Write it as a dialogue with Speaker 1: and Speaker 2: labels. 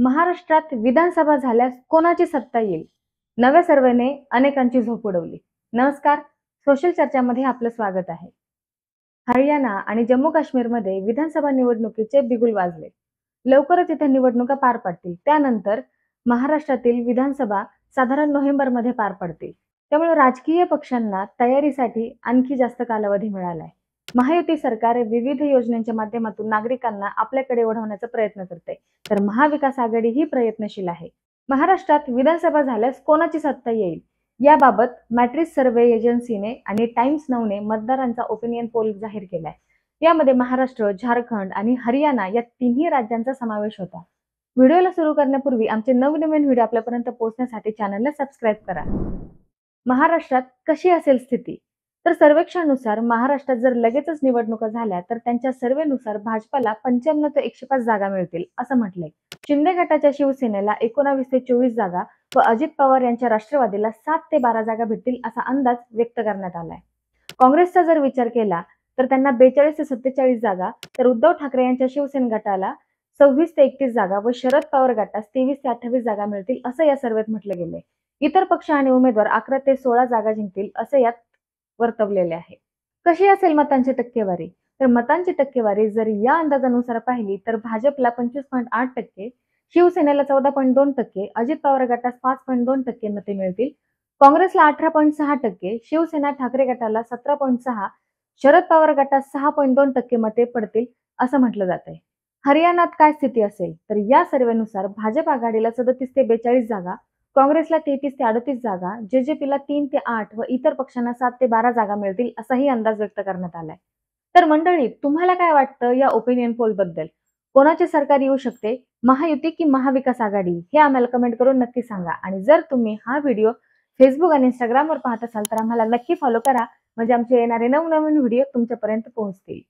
Speaker 1: महाराष्ट्रात विधानसभा झाल्यास कोणाची सत्ता येईल? नव्या सर्वेने अनेकांची झोप उडवली. नमस्कार, सोशल चर्चामध्ये आपलं स्वागत आहे. हरियाणा आणि जम्मू काश्मीरमध्ये विधानसभा निवडणुकीचे बिगुल वाजले. लवकरच इथे निवडणुका पार पडतील. त्यानंतर महाराष्ट्रातील विधानसभा साधारण नोव्हेंबरमध्ये पार पडतील. त्यामुळे राजकीय पक्षांना तयारीसाठी आणखी जास्त कालावधी मिळालाय. महायुती सरकार विविध योजनांच्या माध्यमातून नागरिकांना आपल्याकडे ओढवण्याचा प्रयत्न करते, तर महाविकास आघाडी ही प्रयत्नशील आहे. महाराष्ट्रात विधानसभा झाल्यास कोणाची सत्ता येईल याबाबत मॅट्रिक्स सर्व्हे एजन्सीने आणि टाइम्स नाऊने मतदारांचा ओपिनियन पोल जाहीर केलाय. यामध्ये महाराष्ट्र, झारखंड आणि हरियाणा या तिन्ही राज्यांचा समावेश होता. व्हिडिओला सुरू करण्यापूर्वी आमचे नवनवीन व्हिडिओ आपल्यापर्यंत पोहोचण्यासाठी चॅनलला सबस्क्राईब करा. महाराष्ट्रात कशी असेल स्थिती? तर सर्वेक्षणानुसार महाराष्ट्रात जर लगेचच निवडणुका झाल्या तर त्यांच्या सर्वेनुसार भाजपाला 55 ते 105 जागा मिळतील असं म्हटलंय. शिंदे गटाच्या शिवसेनेला 19 ते 24 जागा व अजित पवार यांच्या राष्ट्रवादीला 7 ते 12 जागा भेटतील असा अंदाज व्यक्त करण्यात आलाय. काँग्रेसचा जर विचार केला तर त्यांना 42 ते 47 जागा, तर उद्धव ठाकरे यांच्या शिवसेना गटाला 26 ते 31 जागा व शरद पवार गटास 23 ते 28 जागा मिळतील असं या सर्वेत म्हटलं गेलंय. इतर पक्ष आणि उमेदवार 11 ते 16 जागा जिंकतील असं यात वर्तवलेले आहे. कशी असेल मतांची टक्केवारी? तर मतांची टक्केवारी जर या अंदाजानुसार पाहिली तर भाजपला 25.8%, शिवसेनेला 14.2%, अजित पवार गटास 5.2% मते मिळतील, काँग्रेसला 18.6%, शिवसेना ठाकरे गटाला 17.6%, शरद पवार गटास 6.2% मते पडतील असं म्हटलं जात आहे. हरियाणात काय स्थिती असेल? तर या सर्वेनुसार भाजप आघाडीला 37 ते 42 जागा, काँग्रेसला 33 ते 38 जागा, जेजेपीला 3 ते 8 व इतर पक्षांना 7 ते 12 जागा मिळतील असाही अंदाज व्यक्त करण्यात आलाय. तर मंडळी, तुम्हाला काय वाटतं या ओपिनियन पोल बद्दल? कोणाचे सरकार येऊ शकते, महायुती की महाविकास आघाडी? हे आम्हाला कमेंट करून नक्की सांगा. आणि जर तुम्ही हा व्हिडिओ फेसबुक आणि इंस्टाग्रामवर पाहत असाल तर आम्हाला नक्की फॉलो करा, म्हणजे आमचे येणारे नवनवीन व्हिडिओ तुमच्यापर्यंत पोहोचतील.